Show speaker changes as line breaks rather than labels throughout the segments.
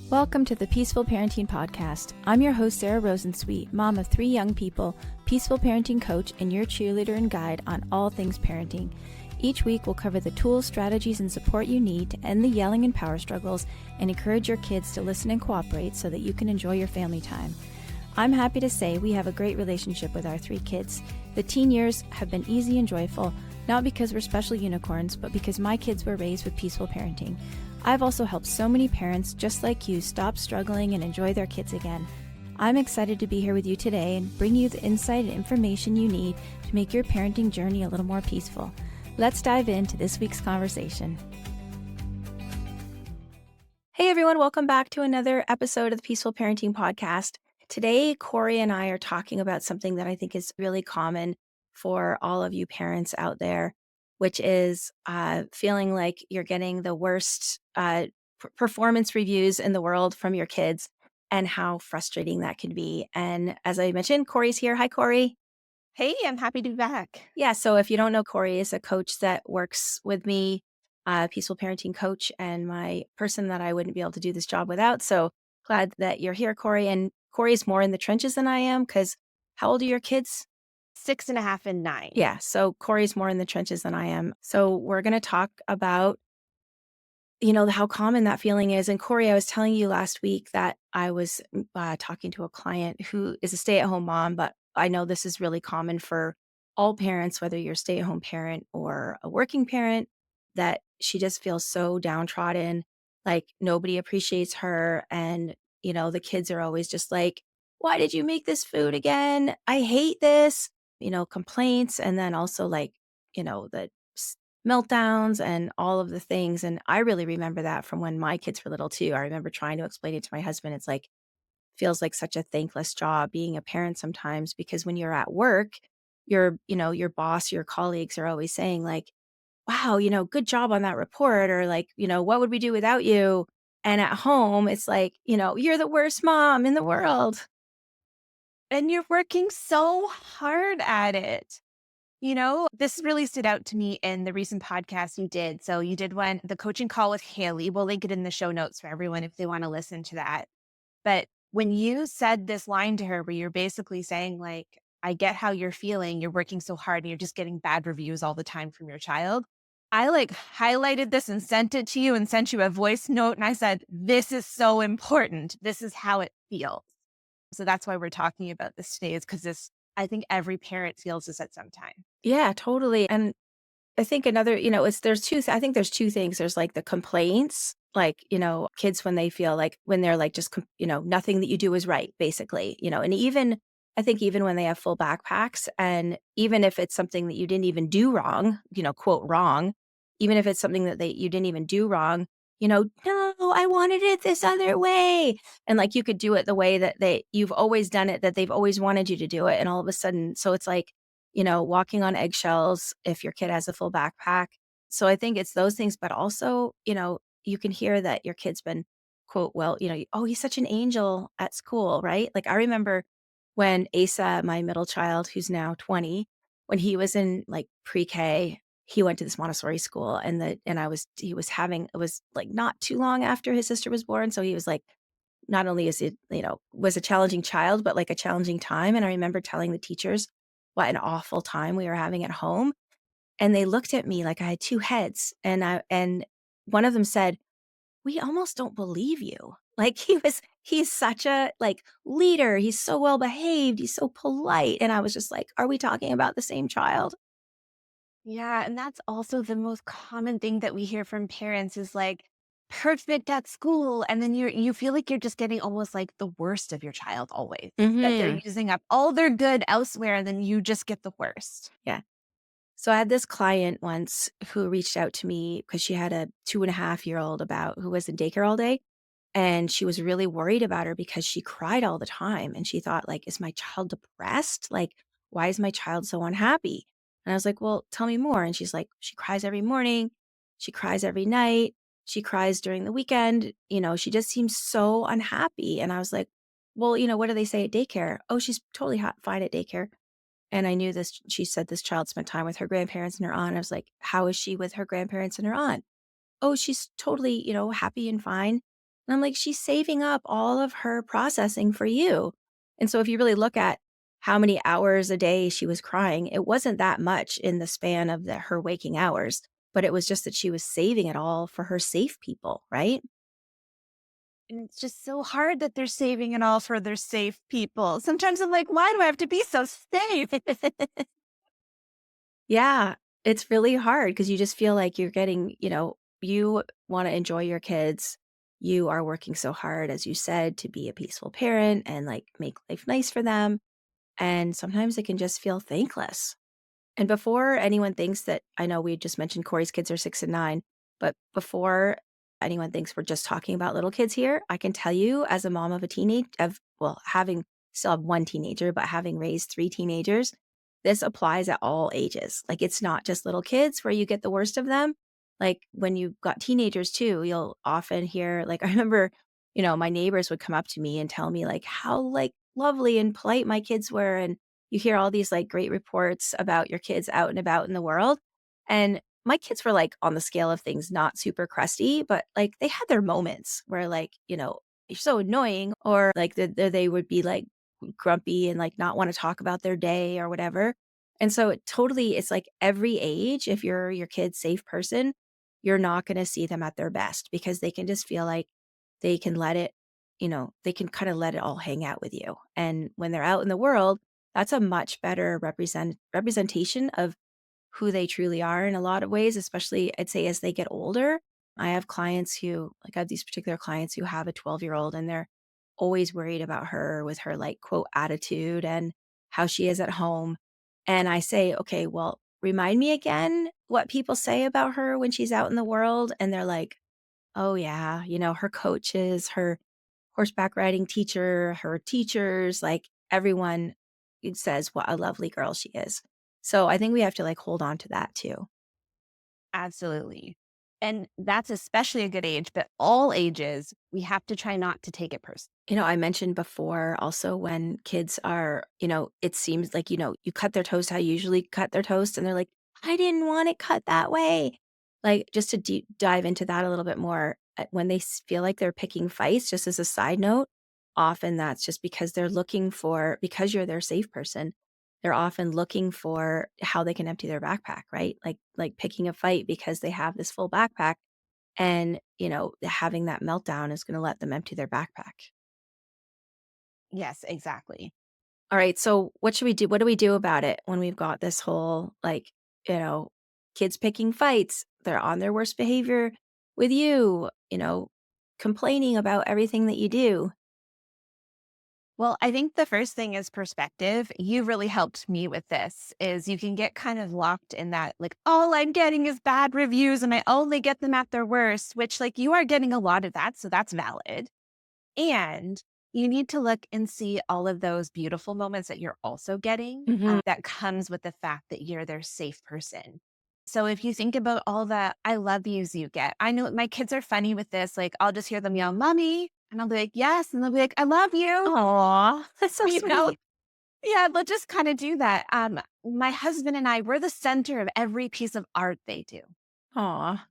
Welcome to the Peaceful Parenting Podcast. I'm your host, Sarah Rosensweet, mom of 3 young people, peaceful parenting coach, and your cheerleader and guide on all things parenting. Each week, we'll cover the tools, strategies, and support you need to end the yelling and power struggles and encourage your kids to listen and cooperate so that you can enjoy your family time. I'm happy to say we have a great relationship with our 3 kids. The teen years have been easy and joyful, not because we're special unicorns, but because my kids were raised with peaceful parenting. I've also helped so many parents just like you stop struggling and enjoy their kids again. I'm excited to be here with you today and bring you the insight and information you need to make your parenting journey a little more peaceful. Let's dive into this week's conversation. Hey everyone, welcome back to another episode of the Peaceful Parenting Podcast. Today, Corey and I are talking about something that I think is really common for all of you parents out there, which is feeling like you're getting the worst performance reviews in the world from your kids and how frustrating that can be. And as I mentioned, Corey's here. Hi, Corey.
Hey, I'm happy to be back.
Yeah, so if you don't know, Corey is a coach that works with me, peaceful parenting coach, and my person that I wouldn't be able to do this job without. So glad that you're here, Corey. And Corey's more in the trenches than I am because how old are your kids?
6.5 and 9.
Yeah, so Corey's more in the trenches than I am. So we're going to talk about, how common that feeling is. And Corey, I was telling you last week that I was talking to a client who is a stay-at-home mom, but I know this is really common for all parents, whether you're a stay-at-home parent or a working parent, that she just feels so downtrodden, like nobody appreciates her. And, the kids are always just like, why did you make this food again? I hate this, complaints. And then also like, the meltdowns and all of the things. And I really remember that from when my kids were little too. I remember trying to explain it to my husband. It's like, feels like such a thankless job being a parent sometimes, because when you're at work, your boss, your colleagues are always saying like, wow, good job on that report, or like, what would we do without you? And at home, it's like, you're the worst mom in the world.
And you're working so hard at it. This really stood out to me in the recent podcast you did. So you did the coaching call with Haley. We'll link it in the show notes for everyone if they want to listen to that. But when you said this line to her, where you're basically saying like, I get how you're feeling. You're working so hard and you're just getting bad reviews all the time from your child. I like highlighted this and sent it to you and sent you a voice note. And I said, this is so important. This is how it feels. So that's why we're talking about this today, is because I think every parent feels this at some time.
Yeah, totally. And I think another, I think there's 2 things. There's like the complaints, like, kids when they feel like, when they're like, just, nothing that you do is right, basically, and I think even when they have full backpacks, and even if it's something that you didn't even do wrong, quote wrong, even if it's something that you didn't even do wrong, no, I wanted it this other way. And like, you could do it the way that you've always done it, that they've always wanted you to do it. And all of a sudden, so it's like, walking on eggshells if your kid has a full backpack. So I think it's those things, but also, you can hear that your kid's been, quote, well, oh, he's such an angel at school, right? Like I remember when Asa, my middle child, who's now 20, when he was in like pre-K, he went to this Montessori school, and it was like not too long after his sister was born. So he was like, not only is it, was a challenging child, but like a challenging time. And I remember telling the teachers what an awful time we were having at home. And they looked at me like I had 2 heads. And one of them said, we almost don't believe you. Like he's such a like leader. He's so well behaved. He's so polite. And I was just like, are we talking about the same child?
Yeah. And that's also the most common thing that we hear from parents is like, perfect at school. And then you feel like you're just getting almost like the worst of your child always, that they're using up all their good elsewhere. And then you just get the worst.
Yeah. So I had this client once who reached out to me because she had a 2.5-year-old who was in daycare all day. And she was really worried about her because she cried all the time. And she thought, like, is my child depressed? Like, why is my child so unhappy? And I was like, well, tell me more. And she's like, she cries every morning. She cries every night. She cries during the weekend. She just seems so unhappy. And I was like, well, what do they say at daycare? Oh, she's totally fine at daycare. And I knew this. She said this child spent time with her grandparents and her aunt. I was like, how is she with her grandparents and her aunt? Oh, she's totally, happy and fine. And I'm like, she's saving up all of her processing for you. And so if you really look at how many hours a day she was crying, it wasn't that much in the span of her waking hours, but it was just that she was saving it all for her safe people, right?
And it's just so hard that they're saving it all for their safe people. Sometimes I'm like, why do I have to be so safe?
Yeah, it's really hard because you just feel like you're getting, you wanna enjoy your kids. You are working so hard, as you said, to be a peaceful parent and, like, make life nice for them, and sometimes it can just feel thankless. And before anyone thinks that I know we just mentioned Corey's kids are 6 and 9, but before anyone thinks we're just talking about little kids here, I can tell you as a mom of a teenage of well, having still have 1 teenager, but having raised 3 teenagers, this applies at all ages. Like, it's not just little kids where you get the worst of them. Like, when you've got teenagers too, you'll often hear like, I remember, my neighbors would come up to me and tell me, like, how, like, lovely and polite my kids were, and you hear all these, like, great reports about your kids out and about in the world, and my kids were, like, on the scale of things, not super crusty, but, like, they had their moments where, like, you're so annoying or, like, they would be, like, grumpy and, like, not wanna talk about their day or whatever, and so it's like every age, if you're your kid's safe person, you're not gonna see them at their best because they can just feel like they can let it they can kinda let it all hang out with you, and when they're out in the world, that's a much better representation of who they truly are in a lot of ways, especially I'd say as they get older. I have these particular clients who have a 12-year-old and they're always worried about her with her like quote attitude and how she is at home. And I say, okay, well, remind me again what people say about her when she's out in the world. And they're like, oh, yeah, her coaches, her horseback riding teacher, her teachers, like everyone says what a lovely girl she is. So I think we have to like hold on to that too.
Absolutely. And that's especially a good age, but all ages, we have to try not to take it personally.
I mentioned before also when kids are, it seems like, you cut their toast how you usually cut their toast and they're like, I didn't want it cut that way. Like just to deep dive into that a little bit more, when they feel like they're picking fights, just as a side note, often that's just because because you're their safe person, they're often looking for how they can empty their backpack, right? Like picking a fight because they have this full backpack and, having that meltdown is going to let them empty their backpack.
Yes, exactly.
All right, so what should we do? What do we do about it when we've got this whole, like, you know, kids picking fights, they're on their worst behavior with you, complaining about everything that you do?
Well, I think the first thing is perspective. You really helped me with this is you can get kind of locked in that like all I'm getting is bad reviews and I only get them at their worst, which like you are getting a lot of that, so that's valid. And you need to look and see all of those beautiful moments that you're also getting
Mhm.
that comes with the fact that you're their safe person. So if you think about all the I love yous you get, I know my kids are funny with this. Like I'll just hear them yell, Mommy. And I'll be like, yes. And they'll be like, I love you.
Aw, that's so
You know,
sweet.
yeah, they'll just kind of do that. My husband and I, we're the center of every piece of art they do.
Aw,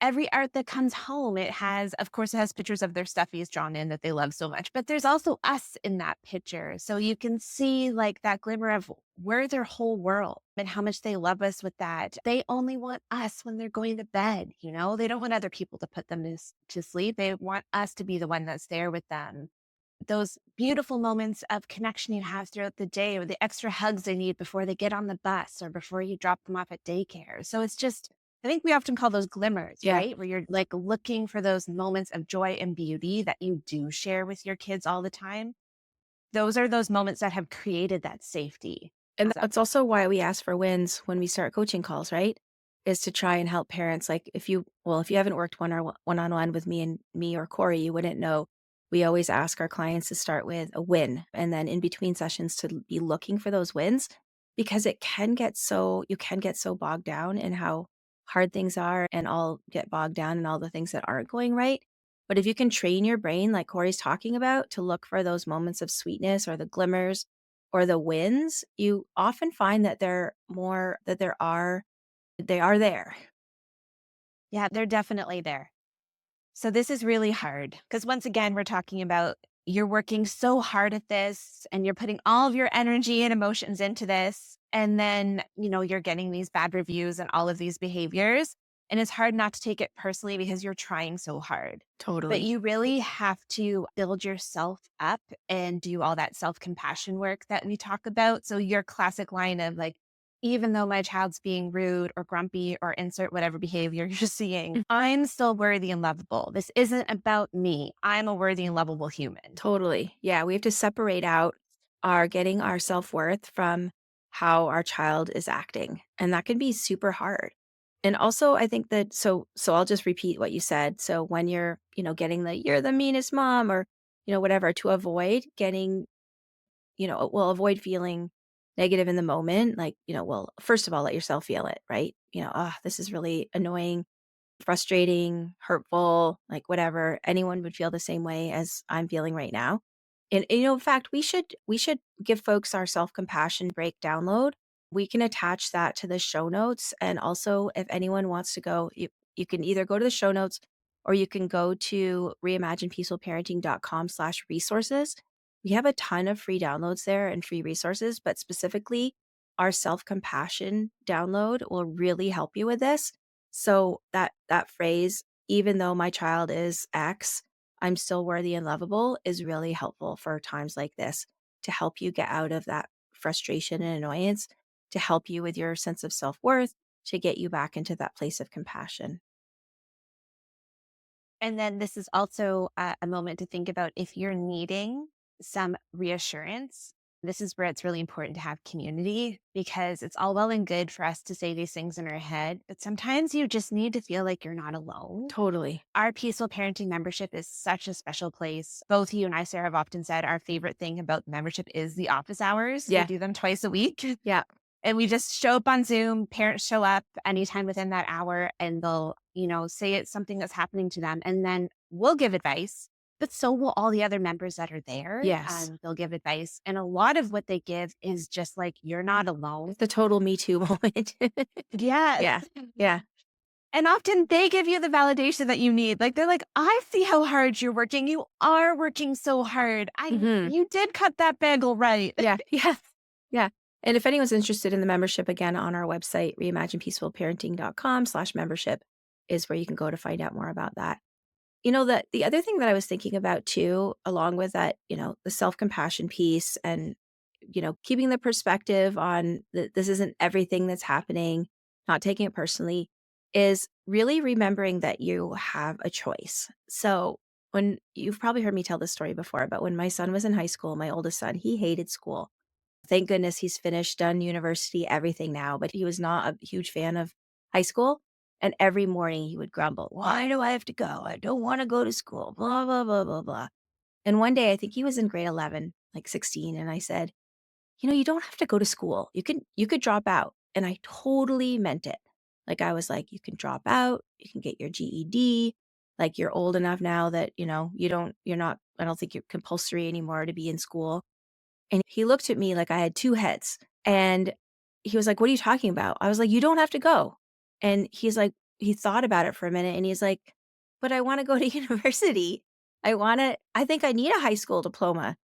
Every art that comes home, it has, of course, it has pictures of their stuffies drawn in that they love so much, but there's also us in that picture. So you can see like that glimmer of we're their whole world and how much they love us with that. They only want us when they're going to bed, they don't want other people to put them to sleep. They want us to be the one that's there with them. Those beautiful moments of connection you have throughout the day or the extra hugs they need before they get on the bus or before you drop them off at daycare. So it's just, I think we often call those glimmers,
yeah.
right? Where you're like looking for those moments of joy and beauty that you do share with your kids all the time. Those are those moments that have created that safety.
And
So,
that's also why we ask for wins when we start coaching calls, right? Is to try and help parents. Like if you haven't worked one-on-one with me or Corey, you wouldn't know. We always ask our clients to start with a win and then in between sessions to be looking for those wins because you can get so bogged down in how hard things are and all get bogged down in all the things that aren't going right. But if you can train your brain, like Corey's talking about, to look for those moments of sweetness or the glimmers or the wins, you often find that they are there.
yeah, they're definitely there. So this is really hard because once again, we're talking about you're working so hard at this and you're putting all of your energy and emotions into this. And then, you're getting these bad reviews and all of these behaviors. And it's hard not to take it personally because you're trying so hard. But
Totally.
you really have to build yourself up and do all that self compassion work that we talk about. So, your classic line of like, even though my child's being rude or grumpy or insert whatever behavior you're seeing, I'm still worthy and lovable. This isn't about me. I'm a worthy and lovable human.
Totally. Yeah, we have to separate out our getting our self-worth from how our child is acting, and that can be super hard. And also, I think that so I'll just repeat what you said. So when you're, getting the "you're the meanest mom," or, whatever, to avoid getting, well, avoid feeling negative in the moment, like, well, first of all, let yourself feel it, right? "Oh, this is really annoying, frustrating, hurtful," like whatever. Anyone would feel the same way as I'm feeling right now. And in fact, we should give folks our self-compassion break download. We can attach that to the show notes. And also, if anyone wants to go, you can either go to the show notes or you can go to reimaginepeacefulparenting.com/resources. We have a ton of free downloads there and free resources, but specifically our self-compassion download will really help you with this. So that phrase, "even though my child is X, I'm still worthy and lovable," is really helpful for times like this to help you get out of that frustration and annoyance, to help you with your sense of self-worth, to get you back into that place of compassion.
And then this is also a moment to think about if you're needing some reassurance. This is where it's really important to have community because it's all well and good for us to say these things in our head, but sometimes you just need to feel like you're not alone.
Totally.
Our Peaceful Parenting membership is such a special place. Both you and I, Sarah, have often said our favorite thing about membership is the office hours. We
Yeah.
do them twice a week.
Yeah.
And we just show up on Zoom. Parents show up anytime within that hour and they'll, say it's something that's happening to them. And then we'll give advice, but so will all the other members that are there.
Yes.
And they'll give advice. And a lot of what they give is just like, you're not alone.
The total me too moment.
Yes.
Yeah. Yeah.
And often they give you the validation that you need. Like they're like, I see how hard you're working. You are working so hard.
Mhm.
You did cut that bagel right.
Yeah. Yeah. Yeah. And if anyone's interested in the membership, again, on our website, reimaginepeacefulparenting.com/membership is where you can go to find out more about that. The other thing that I was thinking about too, along with that, the self-compassion piece and, keeping the perspective on that this isn't everything that's happening, not taking it personally, is really remembering that you have a choice. So when you've probably heard me tell this story before, but when my son was in high school, my oldest son, he hated school. Thank goodness he's finished, done university, everything now, but he was not a huge fan of high school. And every morning he would grumble, "Why do I have to go? I don't want to go to school, blah, blah, blah, blah, blah." And one day, I think he was in grade 11, like 16, and I said, "You don't have to go to school. You could drop out." And I totally meant it. Like I was like, "You can drop out, you can get your GED. Like you're old enough now that, you're not, I don't think you're compulsory anymore to be in school." And he looked at me like I had 2 heads, and he was like, "What are you talking about?" I was like, "You don't have to go." And he's like, he thought about it for a minute, and he's like, "But I wanna go to university. I think I need a high school diploma."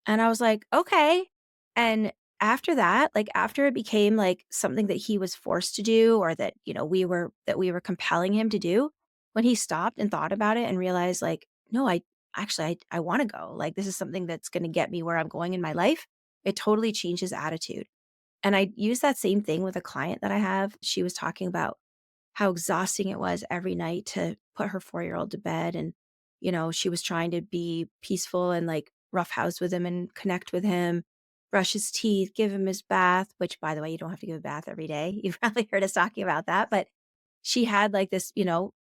And I was like, "Okay." And after that, like, after it became, like, something that he was forced to do or that, we were compelling him to do, when he stopped and thought about it and realized, like, "No, I wanna go. Like, this is something that's gonna get me where I'm going in my life," it totally changed his attitude. And I use that same thing with a client that I have. She was talking about how exhausting it was every night to put her 4-year-old to bed, and, she was trying to be peaceful and, like, roughhouse with him and connect with him, brush his teeth, give him his bath, which, by the way, you don't have to give a bath every day. You've probably heard us talking about that, but she had, like, this,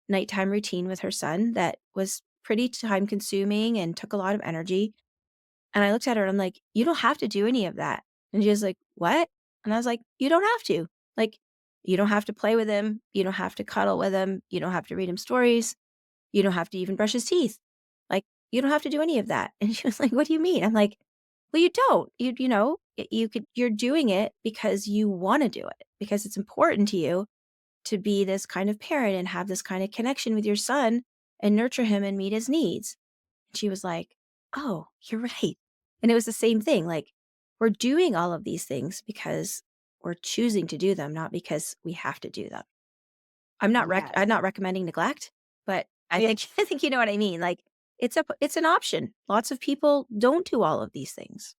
nighttime routine with her son that was pretty time consuming and took a lot of energy. And I looked at her and I'm like, "You don't have to do any of that." And she was like, "What?" And I was like, "You don't have to. Like, you don't have to play with him. You don't have to cuddle with him. You don't have to read him stories. You don't have to even brush his teeth. Like, you don't have to do any of that." And she was like, "What do you mean?" I'm like, "Well, you don't. You're doing it because you want to do it, because it's important to you to be this kind of parent and have this kind of connection with your son. and nurture him and meet his needs. And she was like, "Oh, you're right." And it was the same thing. Like, we're doing all of these things because we're choosing to do them, not because we have to do them. I'm
Yes.
not recommending neglect, but I
Yeah.
think I think you know what I mean. Like, it's an option. Lots of people don't do all of these things.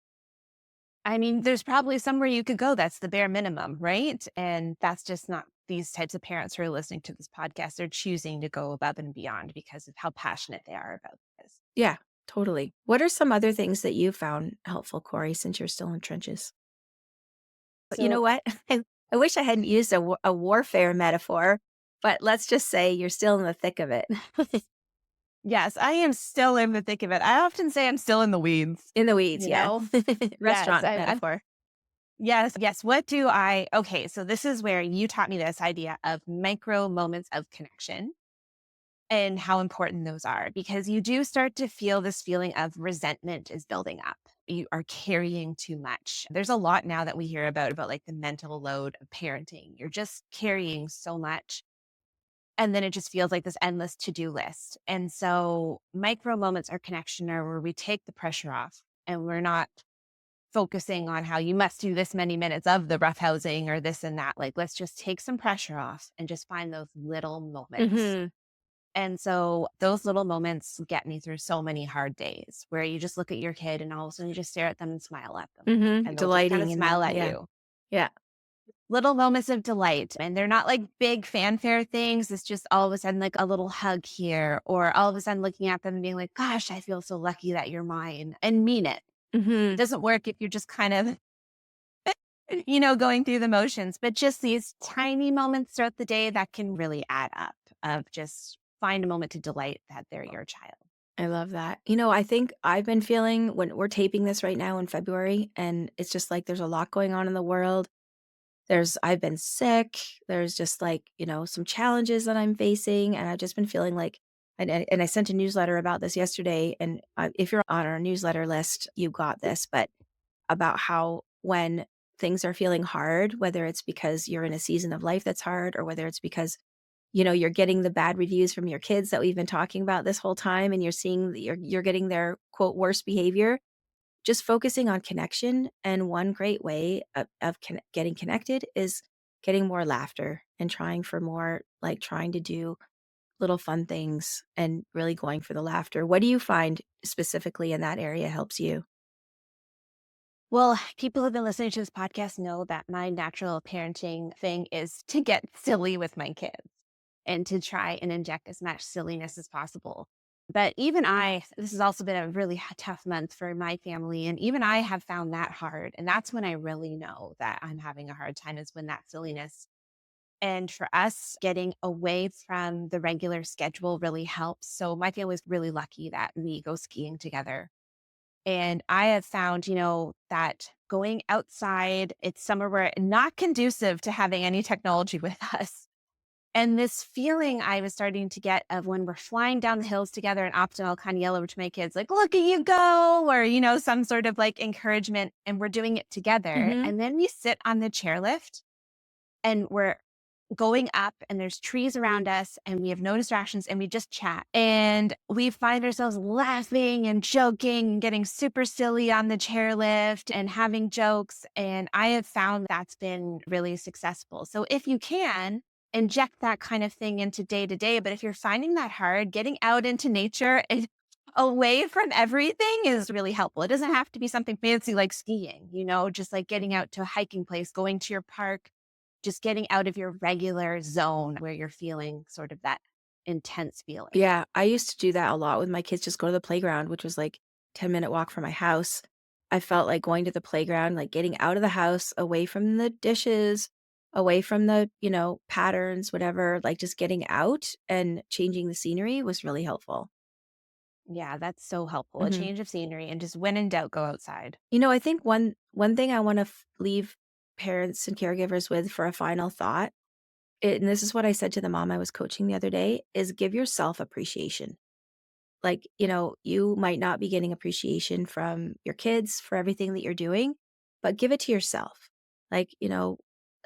I mean, there's probably somewhere you could go that's the bare minimum, right? And that's just not these types of parents who are listening to this podcast. They're choosing to go above and beyond because of how passionate they are about this.
Yeah, totally. What are some other things that you found helpful, Corey, since you're still in trenches? But you know
So,
what? I wish I hadn't used a warfare metaphor, but let's just say you're still in the thick of it.
yes, I am still in the thick of it. I often say I'm still in the weeds,
In the weeds,
you
yeah.
know? Yes,
Restaurant
I'm
metaphor.
yes, yes. What do I okay, so this is where you taught me this idea of micro moments of connection and how important those are because you do start to feel this feeling of resentment is building up. You are carrying too much. There's a lot now that we hear about like the mental load of parenting. You're just carrying so much. And then it just feels like this endless to-do list. And so micro moments are connection are where we take the pressure off and we're not focusing on how you must do this many minutes of the rough housing or this and that. Like, let's just take some pressure off and just find those little moments.
Mhm.
And so those little moments get me through so many hard days where you just look at your kid and all of a sudden you just stare at them and smile at them.
Mhm.
And they'll just kind of
Delighting in
smile
them.
at
Yeah.
you.
Yeah.
Little moments of delight. And they're not like big fanfare things. It's just all of a sudden like a little hug here, or all of a sudden looking at them and being like, gosh, I feel so lucky that you're mine and mean it. It
Mhm.
doesn't work if you're just kind of, going through the motions, but just these tiny moments throughout the day that can really add up of just find a moment to delight that they're your child.
I love that. I think I've been feeling when we're taping this right now in February, and it's just like there's a lot going on in the world. I've been sick. There's just like, some challenges that I'm facing. And I've just been feeling like, and I sent a newsletter about this yesterday. And if you're on our newsletter list, you got this, but about how when things are feeling hard, whether it's because you're in a season of life that's hard or whether it's because, you're getting the bad reviews from your kids that we've been talking about this whole time and you're seeing that you're getting their quote worst behavior, just focusing on connection, and one great way of getting connected is getting more laughter and trying for more, like, trying to do little fun things and really going for the laughter. What do you find specifically in that area helps you?
Well, people who've been listening to this podcast know that my natural parenting thing is to get silly with my kids and to try and inject as much silliness as possible. But even this has also been a really tough month for my family. And even I have found that hard. And that's when I really know that I'm having a hard time is when that silliness. And for us, getting away from the regular schedule really helps. So my family's really lucky that we go skiing together and I have found, that going outside, it's somewhere where not conducive to having any technology with us. And this feeling I was starting to get of when we're flying down the hills together and often I'll kind of yell over to my kids, like, look at you go, or, some sort of like encouragement. And we're doing it together.
Mhm.
And then we sit on the chairlift and we're going up and there's trees around us and we have no distractions and we just chat. And we find ourselves laughing and joking and getting super silly on the chairlift and having jokes. And I have found that's been really successful. So if you can, inject that kind of thing into day to day. But if you're finding that hard, getting out into nature and away from everything is really helpful. It doesn't have to be something fancy like skiing, just like getting out to a hiking place, going to your park, just getting out of your regular zone where you're feeling sort of that intense feeling.
Yeah, I used to do that a lot with my kids, just go to the playground, which was like 10-minute walk from my house. I felt like going to the playground, like getting out of the house, away from the dishes, away from the, patterns, whatever, like just getting out and changing the scenery was really helpful.
Yeah, that's so helpful. A
Mhm.
change of scenery and just when in doubt, go outside.
I think one thing I wanna leave parents and caregivers with for a final thought, and this is what I said to the mom I was coaching the other day, is give yourself appreciation. Like, you might not be getting appreciation from your kids for everything that you're doing, but give it to yourself. Like,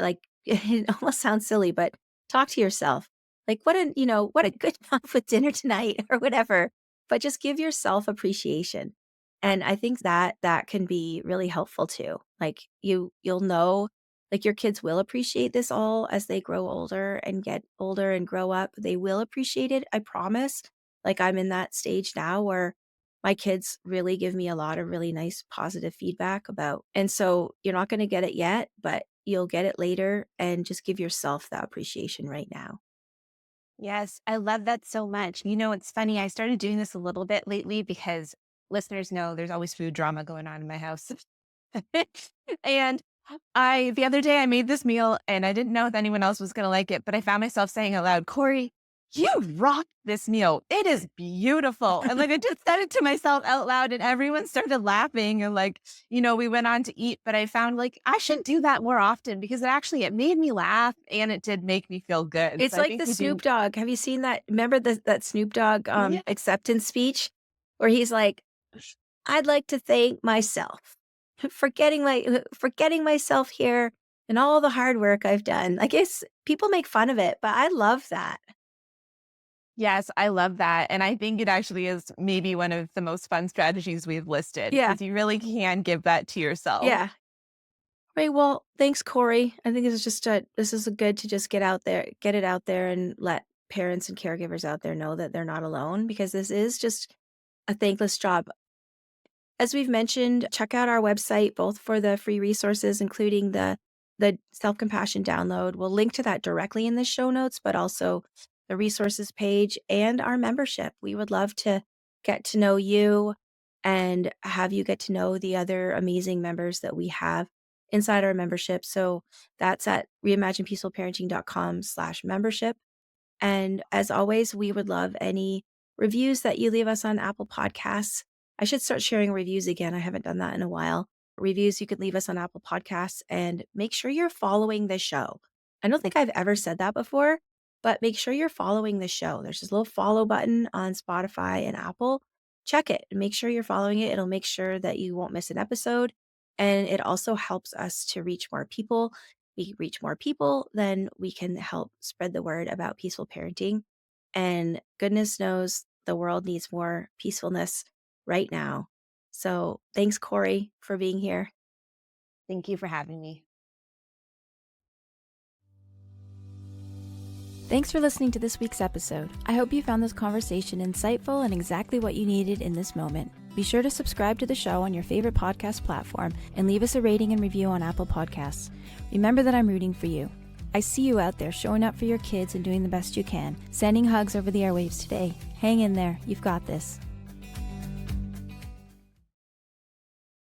like it almost sounds silly, but talk to yourself. Like, what a good mom with dinner tonight or whatever, but just give yourself appreciation. And I think that that can be really helpful too. Like you'll know like your kids will appreciate this all as they grow older and get older and grow up. They will appreciate it, I promise. Like I'm in that stage now where my kids really give me a lot of really nice positive feedback about. And so you're not going to get it yet, but you'll get it later and just give yourself that appreciation right now.
Yes, I love that so much. It's funny. I started doing this a little bit lately because listeners know there's always food drama going on in my house. And the other day I made this meal and I didn't know if anyone else was going to like it, but I found myself saying aloud, Corey, you rock this meal. It is beautiful. And like I just said it to myself out loud and everyone started laughing. And we went on to eat, but I found like I should do that more often because it made me laugh and it did make me feel good.
It's
So I
like
think
the
we do.
Snoop Dogg. Have you seen that? Remember that Snoop Dogg,
Yeah.
acceptance speech where he's like, "I'd like to thank myself for getting myself here and all the hard work I've done." I guess people make fun of it, but I love that.
Yes, I love that, and I think it actually is maybe one of the most fun strategies we've listed
Yeah,
because you really can give that to yourself.
yeah. Right, well, thanks, Corey. I think this is a good to just get it out there and let parents and caregivers out there know that they're not alone because this is just a thankless job. As we've mentioned, check out our website both for the free resources, including the self-compassion download. We'll link to that directly in the show notes, but also the resources page and our membership. We would love to get to know you and have you get to know the other amazing members that we have inside our membership. So that's at reimaginepeacefulparenting.com/membership. And as always, we would love any reviews that you leave us on Apple Podcasts. I should start sharing reviews again. I haven't done that in a while. Reviews you could leave us on Apple Podcasts and make sure you're following the show. I don't think I've ever said that before, but make sure you're following the show. There's this little follow button on Spotify and Apple. Check it and make sure you're following it. It'll make sure that you won't miss an episode. And it also helps us to reach more people. We reach more people, then we can help spread the word about peaceful parenting. And goodness knows the world needs more peacefulness right now. So thanks, Corey, for being here.
Thank you for having me.
Thanks for listening to this week's episode. I hope you found this conversation insightful and exactly what you needed in this moment. Be sure to subscribe to the show on your favorite podcast platform and leave us a rating and review on Apple Podcasts. Remember that I'm rooting for you. I see you out there showing up for your kids and doing the best you can. Sending hugs over the airwaves today. Hang in there. You've got this.